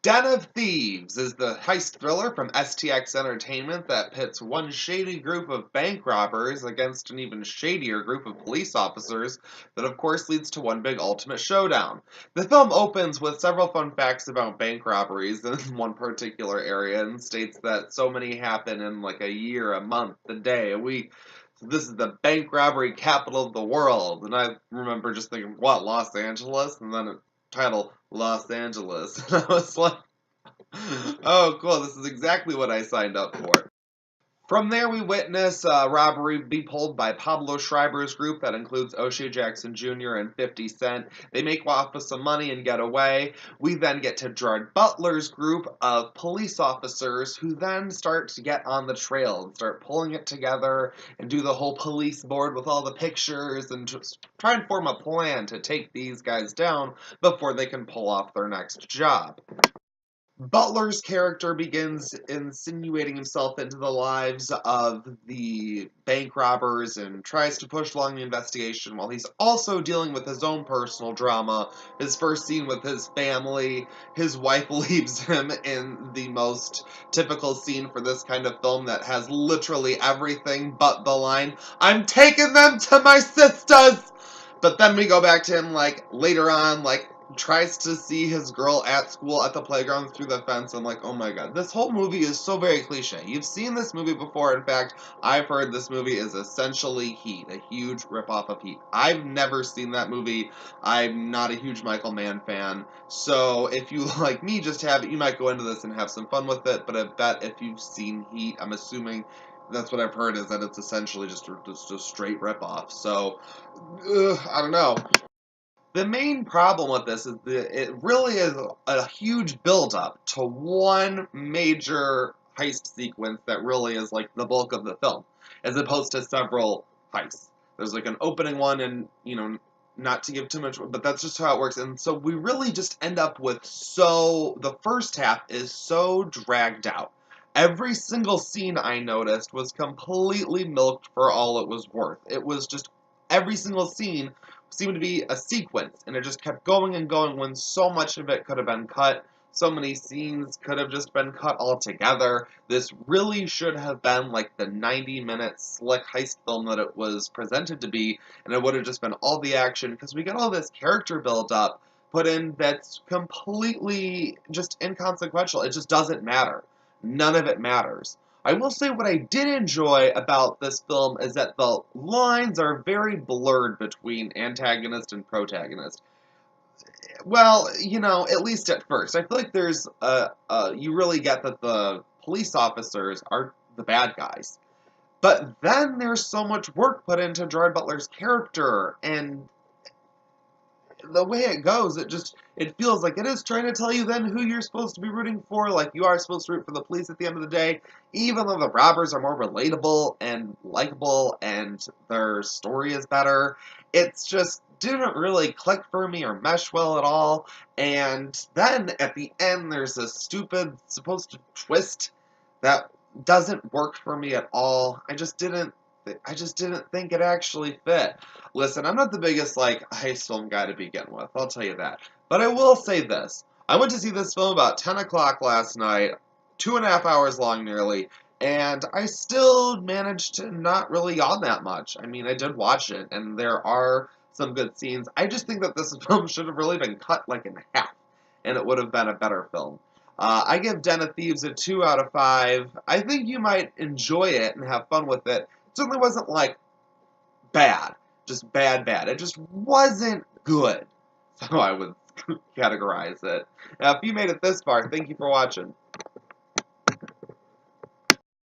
Den of Thieves is the heist thriller from STX Entertainment that pits one shady group of bank robbers against an even shadier group of police officers that of course leads to one big ultimate showdown. The film opens with several fun facts about bank robberies in one particular area and states that so many happen in like a year, a month, a day, a week. So this is the bank robbery capital of the world. And I remember just thinking, what, Los Angeles? And then title Los Angeles. And I was like, oh, cool, this is exactly what I signed up for. From there, we witness a robbery be pulled by Pablo Schreiber's group that includes O'Shea Jackson Jr. and 50 Cent. They make off with some money and get away. We then get to Gerard Butler's group of police officers who then start to get on the trail and start pulling it together and do the whole police board with all the pictures and just try and form a plan to take these guys down before they can pull off their next job. Butler's character begins insinuating himself into the lives of the bank robbers and tries to push along the investigation while he's also dealing with his own personal drama. His first scene with his family, his wife leaves him in the most typical scene for this kind of film that has literally everything but the line, "I'm taking them to my sisters!" But then we go back to him, like, later on, like, tries to see his girl at school at the playground through the fence. I'm like, oh my god, this whole movie is so very cliche. You've seen this movie before. In fact, I've heard this movie is essentially Heat, a huge ripoff of Heat. I've never seen that movie. I'm not a huge Michael Mann fan. So if you, like me, just have it, you might go into this and have some fun with it. But I bet if you've seen Heat, I'm assuming that's what I've heard, is that it's essentially just a straight ripoff. So, I don't know. The main problem with this is that it really is a huge build-up to one major heist sequence that really is like the bulk of the film, as opposed to several heists. There's like an opening one, and not to give too much, but that's just how it works. And so we really just end up with the first half is so dragged out. Every single scene I noticed was completely milked for all it was worth. It was just every single scene seemed to be a sequence, and it just kept going and going when so much of it could have been cut. So many scenes could have just been cut altogether. This really should have been like the 90-minute slick heist film that it was presented to be, and it would have just been all the action, because we get all this character build-up put in that's completely just inconsequential. It just doesn't matter. None of it matters. I will say what I did enjoy about this film is that the lines are very blurred between antagonist and protagonist. Well, at least at first. I feel like there's you really get that the police officers are the bad guys. But then there's so much work put into Gerard Butler's character, and the way it goes, it feels like it is trying to tell you then who you're supposed to be rooting for. Like, you are supposed to root for the police at the end of the day, even though the robbers are more relatable and likable and their story is better. It's just didn't really click for me or mesh well at all. And then at the end, there's a stupid supposed twist that doesn't work for me at all. I just didn't think it actually fit. Listen, I'm not the biggest, like, heist film guy to begin with, I'll tell you that. But I will say this. I went to see this film about 10 o'clock last night, 2.5 hours long nearly, and I still managed to not really yawn that much. I mean, I did watch it, and there are some good scenes. I just think that this film should have really been cut, like, in half, and it would have been a better film. I give Den of Thieves a 2 out of 5. I think you might enjoy it and have fun with it. Certainly wasn't, like, bad. Just bad. It just wasn't good. So I would categorize it. Now, if you made it this far, thank you for watching.